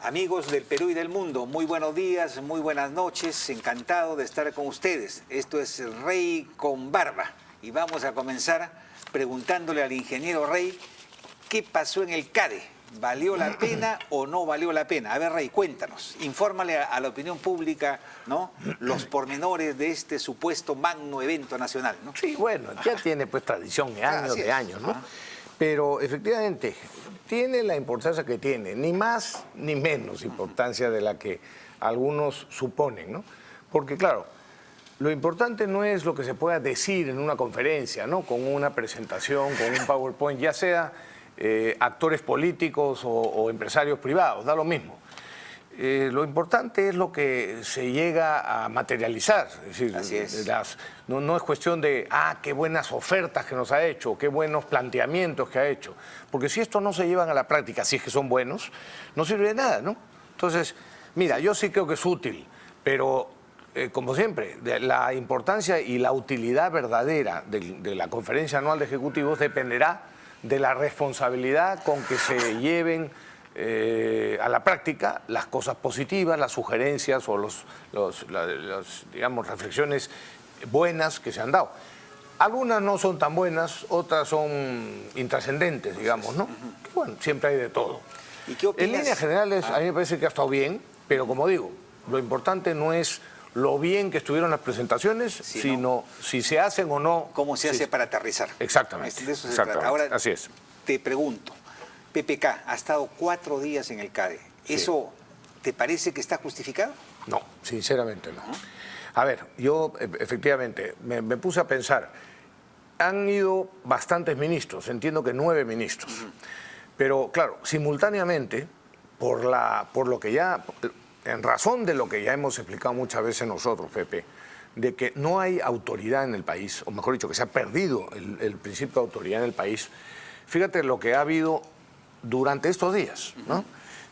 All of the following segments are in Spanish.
Amigos del Perú y del mundo, muy buenos días, muy buenas noches, encantado de estar con ustedes. Esto es Rey con Barba y vamos a comenzar preguntándole al ingeniero Rey qué pasó en el CADE. ¿Valió la pena o no valió la pena? A ver, Rey, cuéntanos, infórmale a la opinión pública, ¿no?, los pormenores de este supuesto magno evento nacional, ¿no? Sí, bueno, ya tiene pues tradición de años, ¿no? Pero efectivamente tiene la importancia que tiene, ni más ni menos importancia de la que algunos suponen, ¿no? Porque claro, lo importante no es lo que se pueda decir en una conferencia, ¿no?, con una presentación, con un PowerPoint, ya sea actores políticos o empresarios privados, da lo mismo. Lo importante es lo que se llega a materializar. Es decir, así es. No es cuestión de, qué buenas ofertas que nos ha hecho, qué buenos planteamientos que ha hecho. Porque si esto no se llevan a la práctica, si es que son buenos, no sirve de nada, ¿no? Entonces, mira, yo sí creo que es útil, pero como siempre, la importancia y la utilidad verdadera de la conferencia anual de ejecutivos dependerá de la responsabilidad con que se lleven a la práctica las cosas positivas, las sugerencias o digamos, reflexiones buenas que se han dado. Algunas no son tan buenas, otras son intrascendentes, digamos, ¿no? Que, bueno, siempre hay de todo. ¿Y qué opinas? En líneas generales, a mí me parece que ha estado bien, pero como digo, lo importante no es lo bien que estuvieron las presentaciones, sino si se hacen o no. ¿Cómo se hace para aterrizar? Exactamente. De eso se trata. Ahora, así es. Te pregunto, PPK ha estado 4 días en el CADE. ¿Eso te parece que está justificado? No, sinceramente no. A ver, yo efectivamente me puse a pensar, han ido bastantes ministros, entiendo que 9 ministros, pero claro, simultáneamente, por lo que ya, en razón de lo que ya hemos explicado muchas veces nosotros, Pepe, de que no hay autoridad en el país, o mejor dicho, que se ha perdido el principio de autoridad en el país. Fíjate lo que ha habido durante estos días, ¿no?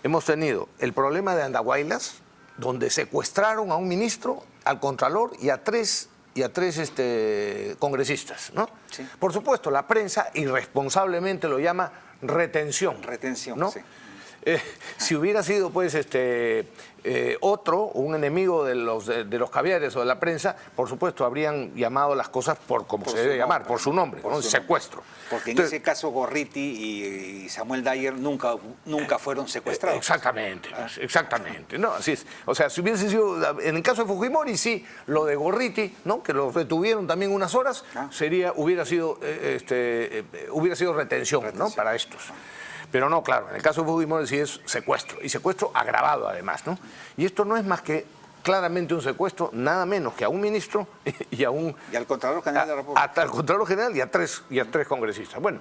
Hemos tenido el problema de Andahuaylas, donde secuestraron a un ministro, al contralor y a tres congresistas, ¿no? Sí. Por supuesto, la prensa irresponsablemente lo llama retención. Retención, ¿no? Sí. Si hubiera sido pues otro, un enemigo de los caviares o de la prensa, por supuesto habrían llamado las cosas por como se debe llamar, por su nombre, ¿no? Secuestro. Porque en ese caso Gorriti y Samuel Dyer nunca fueron secuestrados. Exactamente, ¿no? Así es. O sea, si hubiese sido, en el caso de Fujimori, sí, lo de Gorriti, ¿no?, que lo retuvieron también unas horas, hubiera sido retención, ¿no?, para estos. Pero no, claro, en el caso de Fujimori sí es secuestro, y secuestro agravado además, ¿no? Y esto no es más que claramente un secuestro, nada menos que a un ministro y al Contralor General de la República. Al Contralor General y a tres congresistas. Bueno,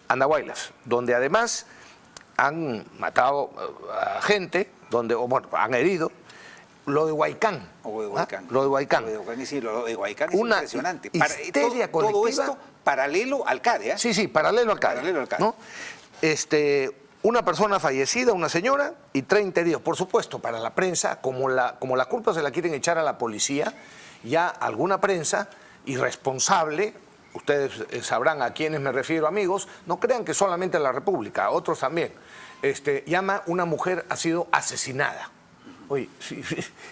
Andahuaylas, donde además han matado a gente, han herido. Lo de Huaycán. Lo de Huaycán. Sí, lo de Huaycán es impresionante. Histeria todo colectiva. esto paralelo al CADE, ¿eh? Sí, paralelo al CADE. ¿No? Una persona fallecida, una señora, y 30 heridos. Por supuesto, para la prensa, como la culpa se la quieren echar a la policía, ya alguna prensa irresponsable, ustedes sabrán a quiénes me refiero, amigos, no crean que solamente a la República, a otros también, llama una mujer ha sido asesinada. Oye,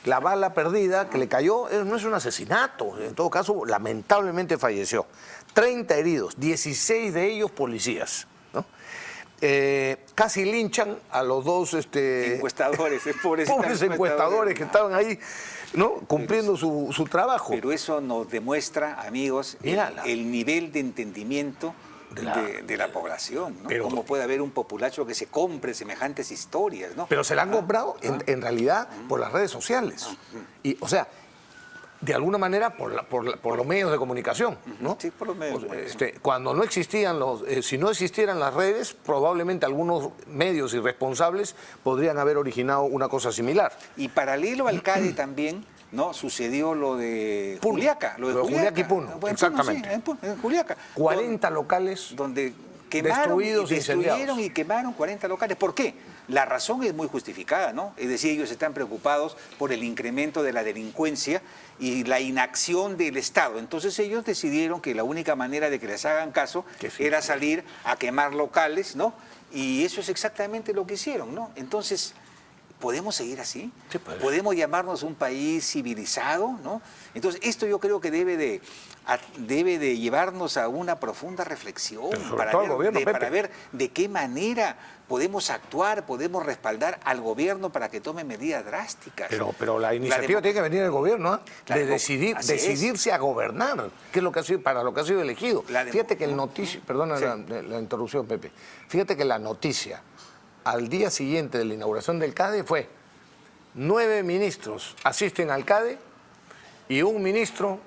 la bala perdida que le cayó no es un asesinato, en todo caso, lamentablemente falleció. 30 heridos, 16 de ellos policías, ¿no? Casi linchan a los dos encuestadores, pobres encuestadores que estaban ahí, ¿no?, cumpliendo su trabajo. Pero eso nos demuestra, amigos, el nivel de entendimiento de la población, ¿no? Pero, ¿cómo puede haber un populacho que se compre semejantes historias, ¿no? Pero se la han comprado en realidad por las redes sociales. Y, o sea, de alguna manera por los medios de comunicación, ¿no? Sí, por los medios de comunicación. Cuando no existían si no existieran las redes, probablemente algunos medios irresponsables podrían haber originado una cosa similar. Y paralelo al CADE también, ¿no?, sucedió lo de Juliaca. Lo de Juliaca y Puno, exactamente. En Juliaca. 40 locales donde quemaron, destruyeron y quemaron 40 locales. ¿Por qué? La razón es muy justificada, ¿no? Es decir, ellos están preocupados por el incremento de la delincuencia y la inacción del Estado. Entonces ellos decidieron que la única manera de que les hagan caso era salir a quemar locales, ¿no?, Y eso es exactamente lo que hicieron, ¿no? Entonces, ¿podemos seguir así? Sí, pues. ¿Podemos llamarnos un país civilizado, ¿no? Entonces, esto yo creo que debe de llevarnos a una profunda reflexión para ver de qué manera podemos actuar, podemos respaldar al gobierno para que tome medidas drásticas. Pero la iniciativa tiene que venir del gobierno, ¿eh? De decidirse a gobernar, que es lo que ha sido, para lo que ha sido elegido. Fíjate que el noticia, perdona la interrupción, Pepe, fíjate que la noticia al día siguiente de la inauguración del CADE fue 9 ministros asisten al CADE y un ministro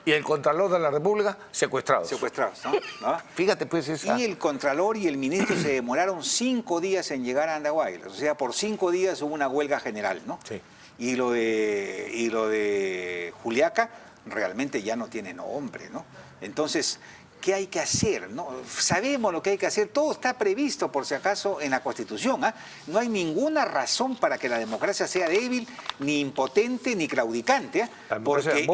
y el Contralor de la República secuestrados. Secuestrados, ¿no? Fíjate pues esa... Y el Contralor y el ministro se demoraron 5 días en llegar a Andahuaylas. O sea, por 5 días hubo una huelga general, ¿no? Sí. Y lo de Juliaca realmente ya no tiene nombre, ¿no? Entonces, ¿qué hay que hacer? ¿No? Sabemos lo que hay que hacer, todo está previsto, por si acaso, en la Constitución. ¿Ah? No hay ninguna razón para que la democracia sea débil, ni impotente, ni claudicante. ¿Ah? Porque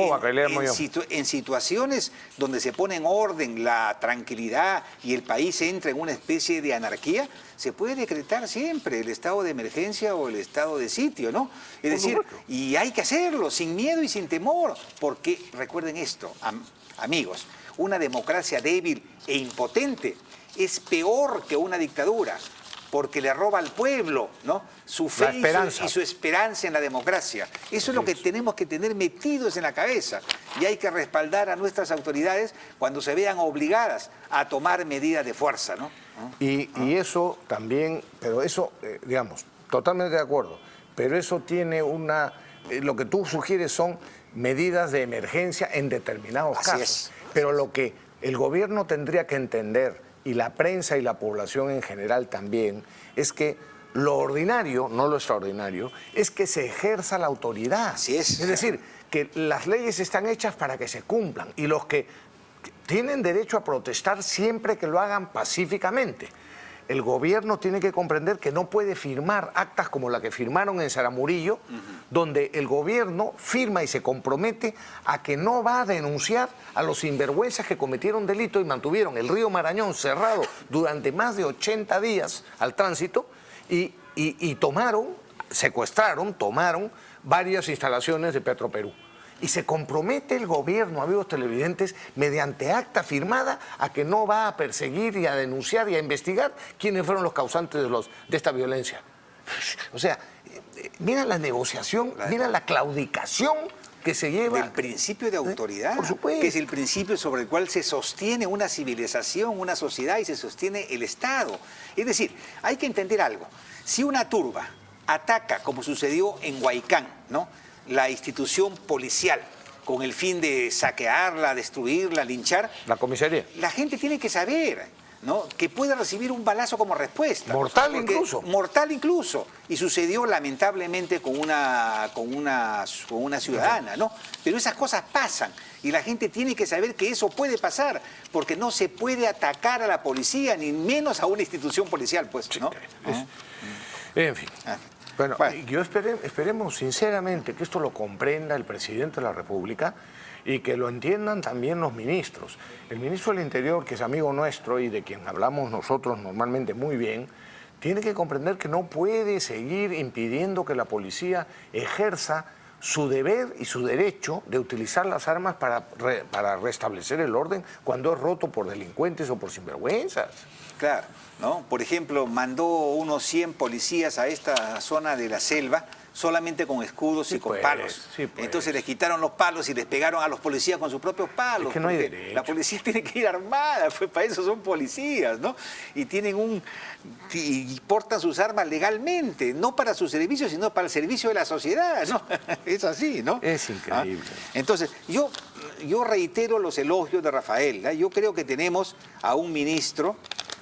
en situaciones donde se pone en orden la tranquilidad y el país entra en una especie de anarquía, se puede decretar siempre el estado de emergencia o el estado de sitio, ¿no? Es decir, y hay que hacerlo sin miedo y sin temor, porque recuerden esto, amigos, una democracia débil e impotente es peor que una dictadura, porque le roba al pueblo, ¿no? Su fe y su esperanza en la democracia. Eso es lo que tenemos que tener metidos en la cabeza. Y hay que respaldar a nuestras autoridades cuando se vean obligadas a tomar medidas de fuerza, ¿no? Y eso también, pero eso, digamos, totalmente de acuerdo, pero eso tiene una... lo que tú sugieres son medidas de emergencia en determinados casos. Es. Pero lo que el gobierno tendría que entender, y la prensa y la población en general también, es que lo ordinario, no lo extraordinario, es que se ejerza la autoridad. Así es. Es decir, que las leyes están hechas para que se cumplan y los que tienen derecho a protestar siempre que lo hagan pacíficamente. El gobierno tiene que comprender que no puede firmar actas como la que firmaron en Saramurillo, donde el gobierno firma y se compromete a que no va a denunciar a los sinvergüenzas que cometieron delito y mantuvieron el río Marañón cerrado durante más de 80 días al tránsito y tomaron varias instalaciones de Petroperú. Y se compromete el gobierno, amigos televidentes, mediante acta firmada a que no va a perseguir y a denunciar y a investigar quiénes fueron los causantes de esta violencia. O sea, mira la negociación, mira la claudicación que se lleva... Del principio de autoridad, por supuesto, que es el principio sobre el cual se sostiene una civilización, una sociedad y se sostiene el Estado. Es decir, hay que entender algo. Si una turba ataca, como sucedió en Huaycán, ¿no?, la institución policial con el fin de saquearla, destruirla, linchar... La comisaría. La gente tiene que saber, ¿no?, que puede recibir un balazo como respuesta. Mortal incluso. Mortal incluso. Y sucedió lamentablemente con una ciudadana, ¿no? Pero esas cosas pasan y la gente tiene que saber que eso puede pasar, porque no se puede atacar a la policía, ni menos a una institución policial, pues, ¿no? En fin. Bueno, yo esperemos sinceramente que esto lo comprenda el presidente de la República y que lo entiendan también los ministros. El ministro del Interior, que es amigo nuestro y de quien hablamos nosotros normalmente muy bien, tiene que comprender que no puede seguir impidiendo que la policía ejerza su deber y su derecho de utilizar las armas para restablecer el orden cuando es roto por delincuentes o por sinvergüenzas. Claro, ¿no? Por ejemplo, mandó unos 100 policías a esta zona de la selva solamente con escudos y con palos. Sí, pues. Entonces les quitaron los palos y les pegaron a los policías con sus propios palos. Es que no hay derecho. La policía tiene que ir armada, pues para eso son policías, ¿no? Y y portan sus armas legalmente, no para su servicio, sino para el servicio de la sociedad, ¿no? Es así, ¿no? Es increíble. Entonces, yo reitero los elogios de Rafael, ¿eh? Yo creo que tenemos a un ministro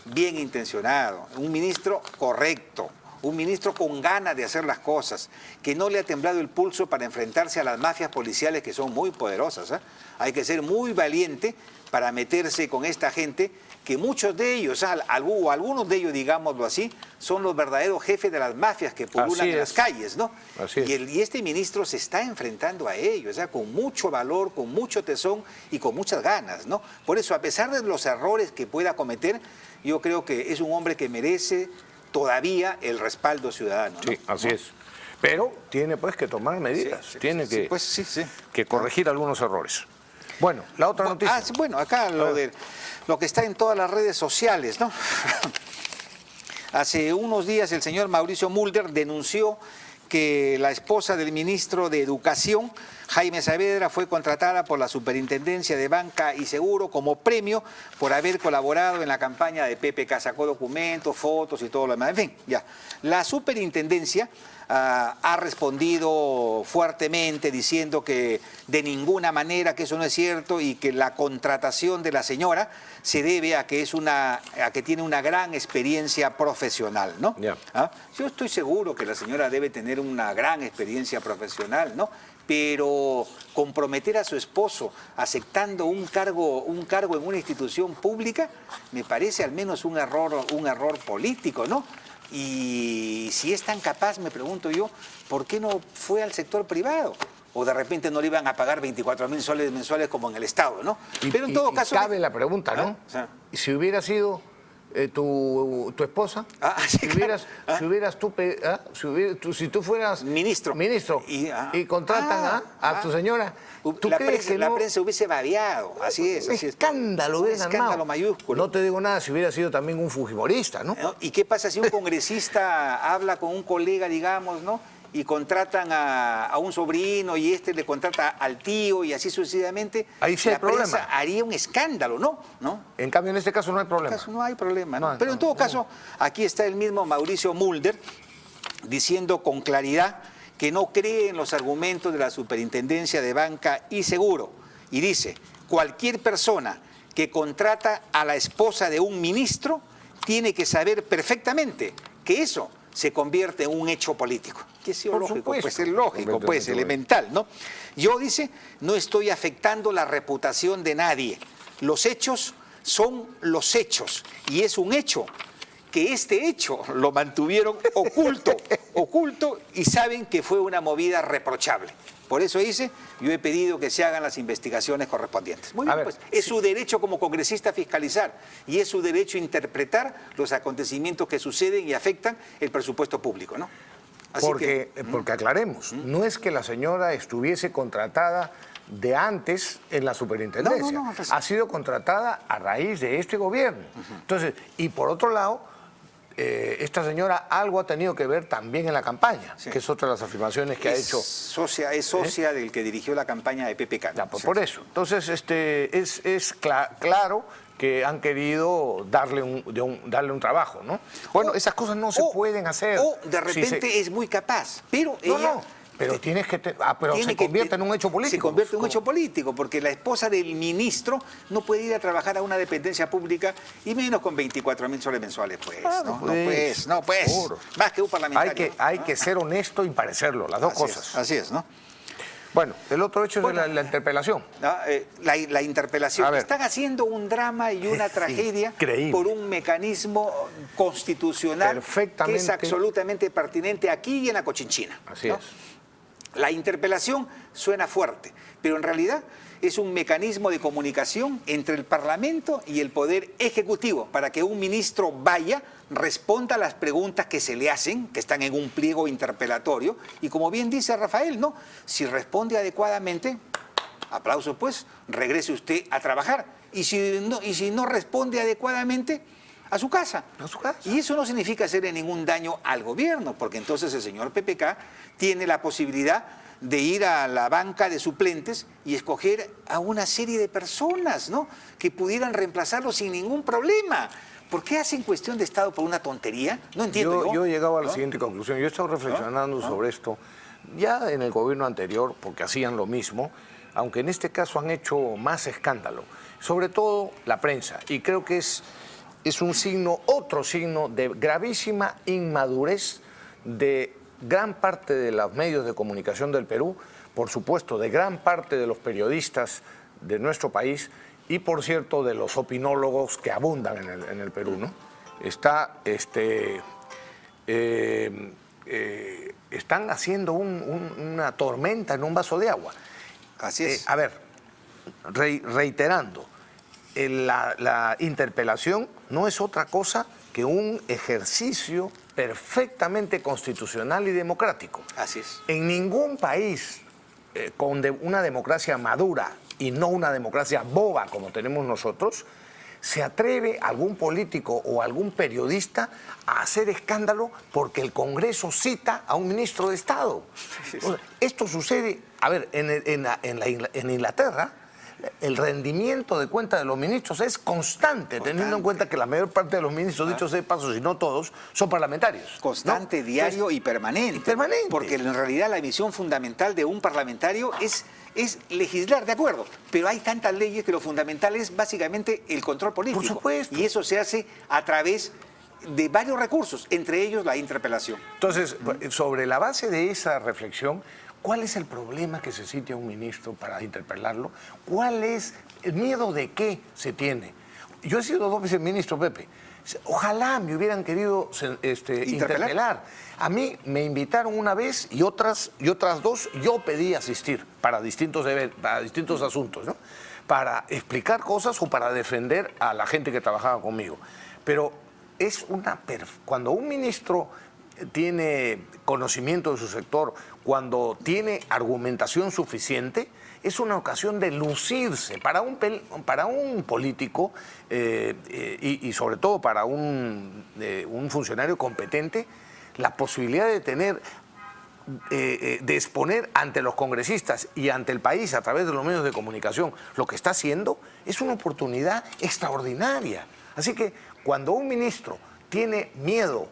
bien intencionado, un ministro correcto, un ministro con ganas de hacer las cosas, que no le ha temblado el pulso para enfrentarse a las mafias policiales que son muy poderosas, ¿eh? Hay que ser muy valiente para meterse con esta gente, que muchos de ellos, o algunos de ellos, digámoslo así, son los verdaderos jefes de las mafias que pululan en las calles, ¿no? Y este ministro se está enfrentando a ellos, con mucho valor, con mucho tesón y con muchas ganas, ¿no? Por eso, a pesar de los errores que pueda cometer, yo creo que es un hombre que merece todavía el respaldo ciudadano, ¿no? Sí, así es. Pero tiene pues que tomar medidas, tiene que corregir algunos errores. Bueno, la otra noticia. Bueno, acá lo que está en todas las redes sociales, ¿no? Hace unos días el señor Mauricio Mulder denunció que la esposa del ministro de Educación, Jaime Saavedra, fue contratada por la Superintendencia de Banca y Seguro como premio por haber colaborado en la campaña de PPK. Sacó documentos, fotos y todo lo demás. En fin, ya. La Superintendencia ha respondido fuertemente diciendo que de ninguna manera que eso no es cierto y que la contratación de la señora se debe a que tiene una gran experiencia profesional, ¿no? Yeah. Yo estoy seguro que la señora debe tener una gran experiencia profesional, ¿no? Pero comprometer a su esposo aceptando un cargo en una institución pública me parece al menos un error político, ¿no? Y si es tan capaz, me pregunto yo, ¿por qué no fue al sector privado? O de repente no le iban a pagar 24.000 soles mensuales como en el Estado, ¿no? Pero en todo caso... cabe la pregunta, ¿no? ¿Y si hubiera sido tu esposa? Sí, si tú fueras ministro y contratan a tu señora, ¿tú crees que la prensa hubiese babeado? Así es. Escándalo hubieran armado. Escándalo mayúsculo. No te digo nada si hubiera sido también un fujimorista, ¿no? ¿Y qué pasa si un congresista habla con un colega, digamos, ¿no? Y contratan a un sobrino y este le contrata al tío y así sucesivamente? Ahí sí hay problema. La prensa haría un escándalo, ¿no? En cambio, en este caso no hay problema. En este caso no hay problema, ¿no? Pero en todo caso, aquí está el mismo Mauricio Mulder diciendo con claridad que no cree en los argumentos de la Superintendencia de Banca y Seguro. Y dice, cualquier persona que contrata a la esposa de un ministro tiene que saber perfectamente que eso se convierte en un hecho político. Que es lógico, pues es lógico, pues elemental, ¿no? Yo, dice, no estoy afectando la reputación de nadie. Los hechos son los hechos. Y es un hecho que este hecho lo mantuvieron oculto y saben que fue una movida reprochable. Por eso dice, yo he pedido que se hagan las investigaciones correspondientes. Muy bien, pues es su derecho como congresista fiscalizar y es su derecho interpretar los acontecimientos que suceden y afectan el presupuesto público, ¿no? Así porque aclaremos, no es que la señora estuviese contratada de antes en la superintendencia. No, ha sido contratada a raíz de este gobierno. Entonces, y por otro lado, esta señora algo ha tenido que ver también en la campaña, que es otra de las afirmaciones que ha hecho. Es socia del que dirigió la campaña de PPK. Ya, por eso. Entonces, es claro que han querido darle un trabajo, ¿no? Bueno, esas cosas no se pueden hacer. O de repente es muy capaz, pero ella... Pero tienes que... pero se convierte en un hecho político. Se convierte en un hecho político, porque la esposa del ministro no puede ir a trabajar a una dependencia pública y menos con 24.000 soles mensuales, pues. No, pues. Seguro. Más que un parlamentario. Hay que ser honesto y parecer,lo las dos cosas. Así es, ¿no? Bueno, el otro hecho es la interpelación. La interpelación. Están haciendo un drama y una tragedia por un mecanismo constitucional que es absolutamente pertinente aquí y en la Cochinchina. Así es. La interpelación suena fuerte, pero en realidad es un mecanismo de comunicación entre el Parlamento y el Poder Ejecutivo para que un ministro vaya, responda a las preguntas que se le hacen, que están en un pliego interpelatorio, y como bien dice Rafael, ¿no? Si responde adecuadamente, aplausos pues, regrese usted a trabajar. Y si no responde adecuadamente, a su casa. Y eso no significa hacerle ningún daño al gobierno, porque entonces el señor PPK tiene la posibilidad de ir a la banca de suplentes y escoger a una serie de personas, ¿no?, que pudieran reemplazarlo sin ningún problema. ¿Por qué hacen cuestión de Estado por una tontería? No entiendo. Yo he llegado a la siguiente conclusión. Yo he estado reflexionando sobre esto ya en el gobierno anterior, porque hacían lo mismo, aunque en este caso han hecho más escándalo. Sobre todo la prensa. Y creo que es otro signo de gravísima inmadurez de gran parte de los medios de comunicación del Perú, por supuesto, de gran parte de los periodistas de nuestro país y, por cierto, de los opinólogos que abundan en el Perú, ¿no? Están haciendo una tormenta en un vaso de agua. Así es. A ver, reiterando, la interpelación no es otra cosa que un ejercicio perfectamente constitucional y democrático. Así es. En ningún país con una democracia madura y no una democracia boba como tenemos nosotros, se atreve algún político o algún periodista a hacer escándalo porque el Congreso cita a un ministro de Estado. O sea, esto sucede, a ver, en Inglaterra, el rendimiento de cuenta de los ministros es constante, teniendo en cuenta que la mayor parte de los ministros, dicho sea de paso, si no todos, son parlamentarios. Constante, ¿no? Diario. Entonces, y permanente. Permanente. Porque en realidad la misión fundamental de un parlamentario es legislar, de acuerdo, pero hay tantas leyes que lo fundamental es básicamente el control político. Por supuesto. Y eso se hace a través de varios recursos, entre ellos la interpelación. Entonces, sobre la base de esa reflexión, ¿cuál es el problema que se cite a un ministro para interpelarlo? ¿Cuál es el miedo de qué se tiene? Yo he sido 2 veces ministro, Pepe. Ojalá me hubieran querido interpelar. A mí me invitaron una vez y otras 2 yo pedí asistir para distintos asuntos, ¿no? Para explicar cosas o para defender a la gente que trabajaba conmigo. Pero cuando un ministro tiene conocimiento de su sector, cuando tiene argumentación suficiente, es una ocasión de lucirse. Para un político y sobre todo para un funcionario competente, la posibilidad de tener, de exponer ante los congresistas y ante el país a través de los medios de comunicación lo que está haciendo, es una oportunidad extraordinaria. Así que cuando un ministro tiene miedo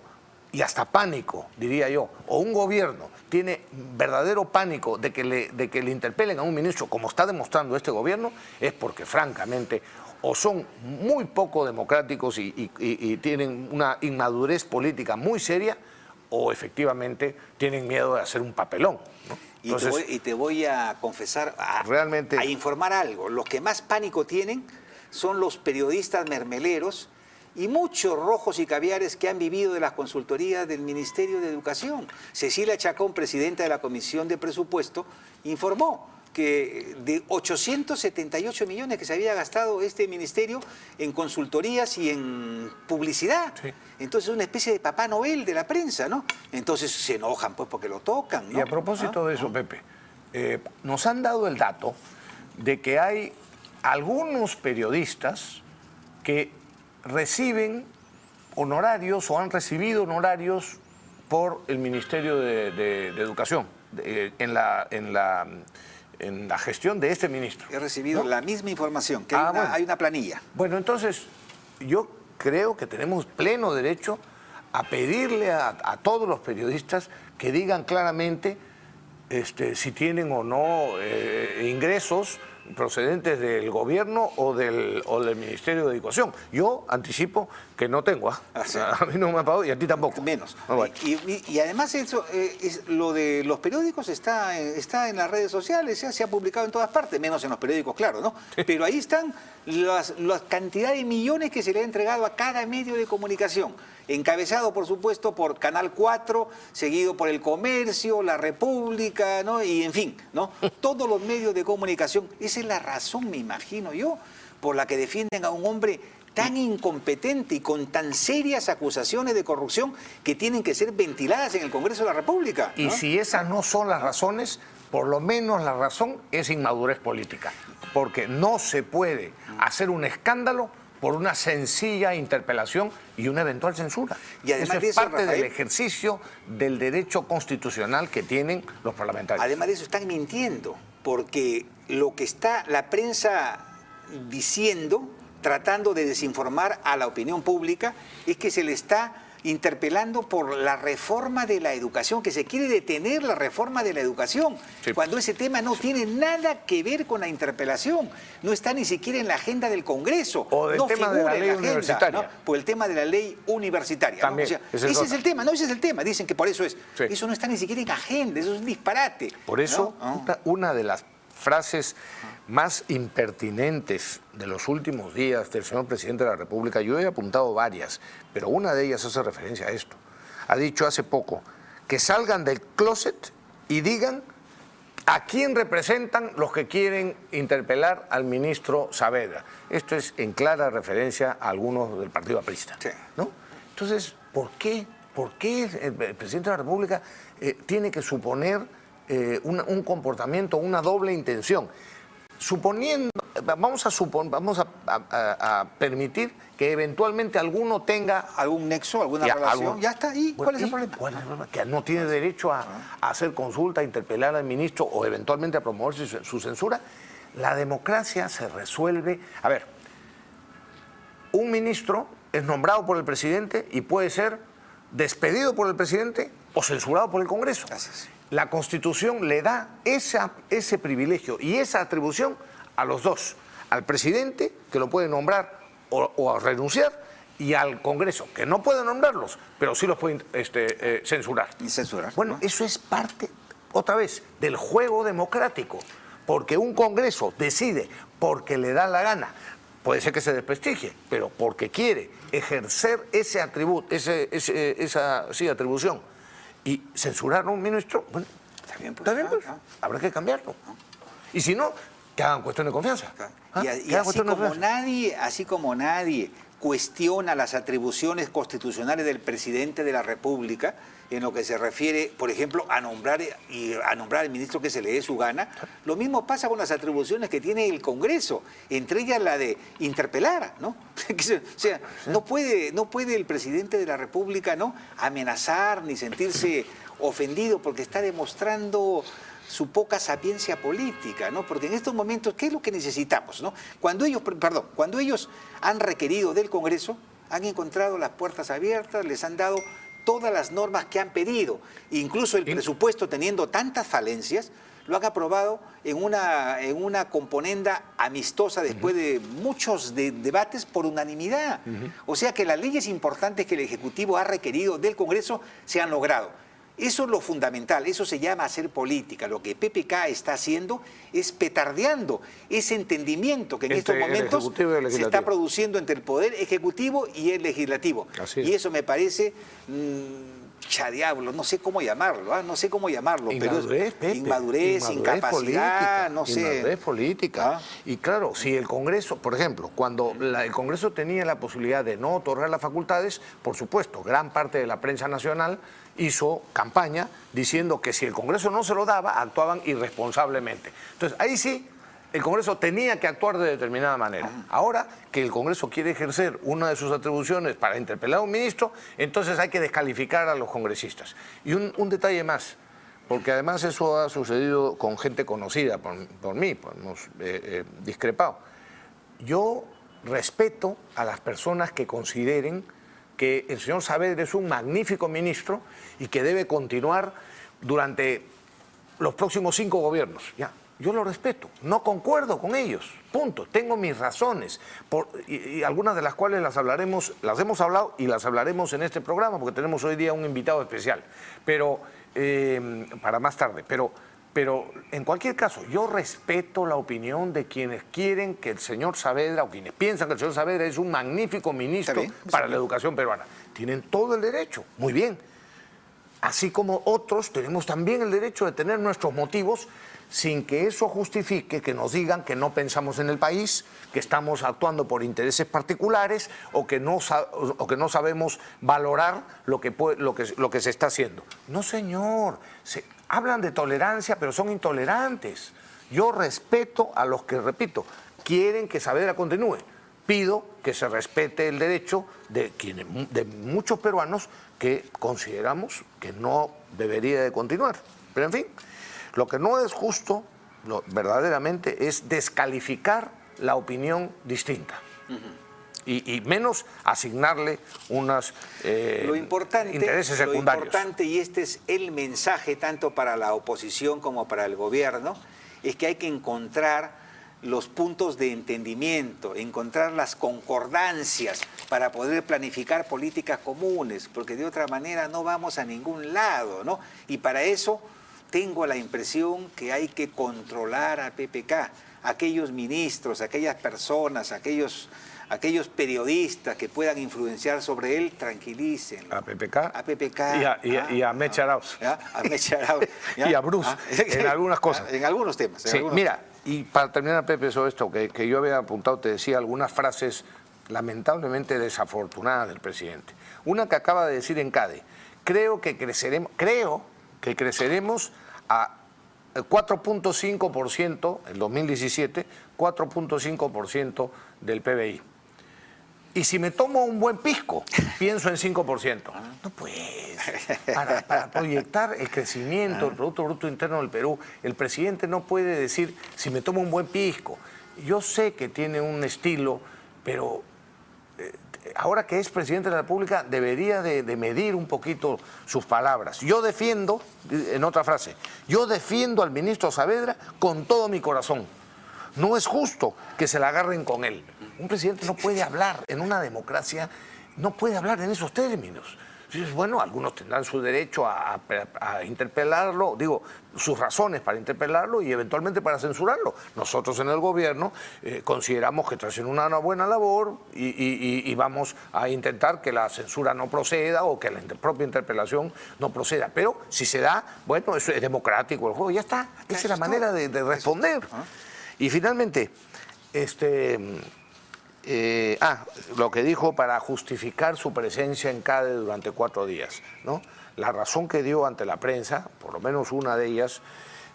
y hasta pánico, diría yo, o un gobierno tiene verdadero pánico de que le interpelen a un ministro, como está demostrando este gobierno, es porque francamente o son muy poco democráticos y tienen una inmadurez política muy seria, o efectivamente tienen miedo de hacer un papelón, ¿no? Entonces, y te voy a confesar, realmente, a informar algo. Los que más pánico tienen son los periodistas mermeleros y muchos rojos y caviares que han vivido de las consultorías del Ministerio de Educación. Cecilia Chacón, presidenta de la Comisión de Presupuesto, informó que de 878 millones que se había gastado este ministerio en consultorías y en publicidad. Sí. Entonces es una especie de Papá Noel de la prensa, ¿no? Entonces se enojan pues porque lo tocan, ¿no? Y a propósito de eso, Pepe, nos han dado el dato de que hay algunos periodistas que reciben honorarios o han recibido honorarios por el Ministerio de Educación en la gestión de este ministro. He recibido, ¿no?, la misma información, que bueno, hay una planilla. Bueno, entonces yo creo que tenemos pleno derecho a pedirle a todos los periodistas que digan claramente si tienen o no ingresos procedentes del gobierno o del Ministerio de Educación. Yo anticipo que no tengo, a mí no me ha pagado y a ti tampoco. Menos. Bueno. Y además eso, lo de los periódicos está en las redes sociales, se ha publicado en todas partes, menos en los periódicos, claro, ¿no? Sí. Pero ahí están la cantidad de millones que se le ha entregado a cada medio de comunicación. Encabezado, por supuesto, por Canal 4, seguido por El Comercio, La República, ¿no? Y en fin, ¿no? Todos los medios de comunicación. Esa es la razón, me imagino yo, por la que defienden a un hombre tan incompetente y con tan serias acusaciones de corrupción que tienen que ser ventiladas en el Congreso de la República, ¿no? Y si esas no son las razones, por lo menos la razón es inmadurez política, porque no se puede hacer un escándalo por una sencilla interpelación y una eventual censura. Y además eso es parte, Rafael, del ejercicio del derecho constitucional que tienen los parlamentarios. Además de eso están mintiendo, porque lo que está la prensa diciendo, tratando de desinformar a la opinión pública, es que se le está interpelando por la reforma de la educación, que se quiere detener la reforma de la educación, sí, cuando ese tema no tiene nada que ver con la interpelación, no está ni siquiera en la agenda del Congreso, o del no tema de la ley universitaria, ¿no? Por el tema de la ley universitaria. También, ¿no? O sea, ese es el tema, no, ese es el tema, dicen que por eso es. Sí. Eso no está ni siquiera en agenda, eso es un disparate. Por eso, ¿no? Una de las frases más impertinentes de los últimos días del señor presidente de la República, yo he apuntado varias, pero una de ellas hace referencia a esto. Ha dicho hace poco que salgan del closet y digan ¿A quién representan los que quieren interpelar al ministro Saavedra? Esto es en clara referencia a algunos del Partido Aprista, Sí. ¿no? Entonces, ¿por qué el presidente de la República tiene que suponer un comportamiento, una doble intención? Vamos a permitir que eventualmente alguno tenga ¿Algún nexo, alguna relación? Ya está. ¿Y cuál es el problema? ¿Cuál es el problema? Que no tiene derecho a hacer consulta, a interpelar al ministro o eventualmente a promover su censura. La democracia se resuelve. A ver, un ministro es nombrado por el presidente y puede ser despedido por el presidente o censurado por el Congreso. Gracias. La Constitución le da ese privilegio y esa atribución a los dos, al presidente, que lo puede nombrar o renunciar, y al Congreso, que no puede nombrarlos, pero sí los puede censurar. Y censurar. Bueno, ¿no? eso es parte, otra vez, del juego democrático, porque un Congreso decide, porque le da la gana, puede ser que se desprestigie, pero porque quiere ejercer ese atributo, esa atribución, y censurar a un ministro, bueno, está bien, pues, habrá que cambiarlo. Y si no, que hagan cuestión de confianza. Y así como nadie cuestiona las atribuciones constitucionales del presidente de la República en lo que se refiere, por ejemplo, a nombrar al ministro que se le dé su gana, lo mismo pasa con las atribuciones que tiene el Congreso, entre ellas la de interpelar, ¿no? O sea, no puede el presidente de la República, ¿no?, amenazar ni sentirse ofendido porque está demostrando su poca sapiencia política, ¿no? Porque en estos momentos, ¿qué es lo que necesitamos, no? Cuando ellos han requerido del Congreso, han encontrado las puertas abiertas, les han dado todas las normas que han pedido, incluso el presupuesto, teniendo tantas falencias, lo han aprobado en una componenda amistosa después de muchos debates por unanimidad. O sea que las leyes importantes que el Ejecutivo ha requerido del Congreso se han logrado. Eso es lo fundamental, eso se llama hacer política. Lo que PPK está haciendo es petardeando ese entendimiento que en estos momentos se está produciendo entre el Poder Ejecutivo y el Legislativo. Y eso me parece diablo, no sé cómo llamarlo, Inmadurez, pero inmadurez, incapacidad, política, no sé. Inmadurez política. Y claro, si el Congreso, por ejemplo, cuando el Congreso tenía la posibilidad de no otorgar las facultades, por supuesto, gran parte de la prensa nacional hizo campaña diciendo que si el Congreso no se lo daba, actuaban irresponsablemente. Entonces, ahí sí, el Congreso tenía que actuar de determinada manera. Ahora que el Congreso quiere ejercer una de sus atribuciones para interpelar a un ministro, entonces hay que descalificar a los congresistas. Y un detalle más, porque además eso ha sucedido con gente conocida por mí, hemos discrepado. Yo respeto a las personas que consideren que el señor Saavedra es un magnífico ministro y que debe continuar durante los próximos 5 gobiernos. Ya, yo lo respeto, no concuerdo con ellos, punto. Tengo mis razones, y algunas de las cuales las hemos hablado y las hablaremos en este programa, porque tenemos hoy día un invitado especial, pero para más tarde. Pero en cualquier caso, yo respeto la opinión de quienes quieren que el señor Saavedra, o quienes piensan que el señor Saavedra es un magnífico ministro para la educación peruana. Tienen todo el derecho, muy bien. Así como otros tenemos también el derecho de tener nuestros motivos sin que eso justifique que nos digan que no pensamos en el país, que estamos actuando por intereses particulares o que no sabemos valorar lo que se está haciendo. No, señor. Hablan de tolerancia, pero son intolerantes. Yo respeto a los que, repito, quieren que Saavedra continúe. Pido que se respete el derecho de muchos peruanos que consideramos que no debería de continuar. Pero en fin, lo que no es justo, verdaderamente, es descalificar la opinión distinta. Y menos asignarle unos intereses secundarios. Lo importante, y este es el mensaje tanto para la oposición como para el gobierno, es que hay que encontrar los puntos de entendimiento, encontrar las concordancias para poder planificar políticas comunes, porque de otra manera no vamos a ningún lado, ¿no? Y para eso tengo la impresión que hay que controlar a PPK, aquellos ministros, aquellas personas, aquellos aquellos periodistas que puedan influenciar sobre él, tranquilicen. A PPK. A PPK. Y a Mecha Arauz. A Mecha Arauz. Y a Bruce, en algunas cosas. En algunos temas. Sí, mira, y para terminar, Pepe, sobre esto que yo había apuntado, te decía algunas frases lamentablemente desafortunadas del presidente. Una que acaba de decir en CADE: creo que creceremos a 4.5% en 2017, 4.5% del PBI. Y si me tomo un buen pisco, pienso en 5%. No pues, para proyectar el crecimiento del Producto Bruto Interno del Perú, el presidente no puede decir, si me tomo un buen pisco. Yo sé que tiene un estilo, pero ahora que es presidente de la República debería de medir un poquito sus palabras. Yo defiendo, en otra frase, yo defiendo al ministro Saavedra con todo mi corazón. No es justo que se la agarren con él. Un presidente no puede hablar en una democracia, no puede hablar en esos términos. Bueno, algunos tendrán su derecho a interpelarlo, digo, sus razones para interpelarlo y eventualmente para censurarlo. Nosotros en el gobierno consideramos que está haciendo una buena labor y vamos a intentar que la censura no proceda o que la propia interpelación no proceda. Pero si se da, bueno, eso es democrático el juego, ya está. Esa es la manera de responder. Y finalmente, lo que dijo para justificar su presencia en CADE durante 4 días, ¿no? La razón que dio ante la prensa, por lo menos una de ellas,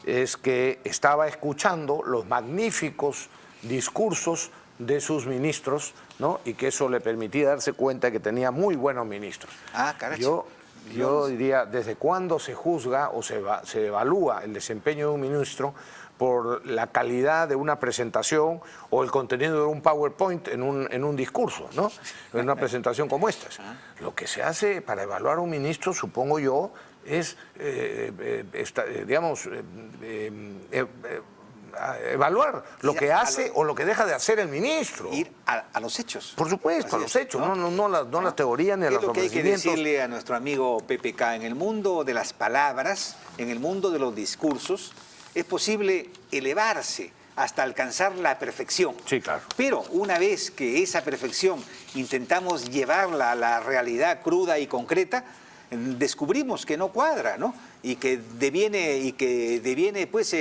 es que estaba escuchando los magníficos discursos de sus ministros, ¿no? Y que eso le permitía darse cuenta que tenía muy buenos ministros. Yo diría, ¿desde cuándo se juzga o se evalúa el desempeño de un ministro por la calidad de una presentación o el contenido de un PowerPoint en un discurso, ¿no? En una presentación como esta? Lo que se hace para evaluar a un ministro, supongo yo, es, evaluar lo que hace o lo que deja de hacer el ministro. Ir a los hechos. Por supuesto, a los hechos, no las teorías ni a los ofrecimientos. ¿Qué es lo que hay que decirle a nuestro amigo PPK? En el mundo de las palabras, en el mundo de los discursos, es posible elevarse hasta alcanzar la perfección. Sí, claro. Pero una vez que esa perfección intentamos llevarla a la realidad cruda y concreta, descubrimos que no cuadra, ¿no? Y que deviene pues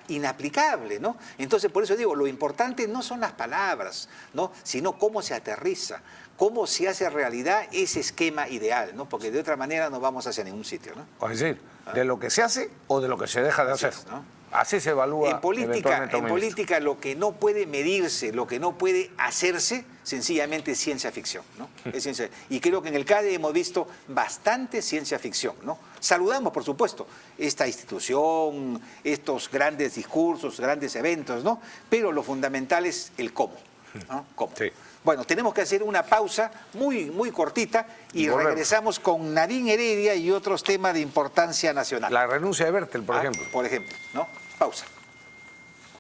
inaplicable, ¿no? Entonces, por eso digo, lo importante no son las palabras, ¿no? Sino cómo se aterriza, cómo se hace realidad ese esquema ideal, ¿no? Porque de otra manera no vamos hacia ningún sitio, ¿no? Es decir, de lo que se hace o de lo que se deja de hacer. ¿No? Así se evalúa. En política lo que no puede medirse, lo que no puede hacerse, sencillamente es ciencia ficción, ¿no? Es ciencia. Y creo que en el CADE hemos visto bastante ciencia ficción, ¿no? Saludamos, por supuesto, esta institución, estos grandes discursos, grandes eventos, ¿no? Pero lo fundamental es el cómo, ¿no? ¿Cómo? Sí. Bueno, tenemos que hacer una pausa muy, muy cortita y regresamos con Nadine Heredia y otros temas de importancia nacional. La renuncia de Bertel, por ejemplo. Por ejemplo, ¿no? Pausa.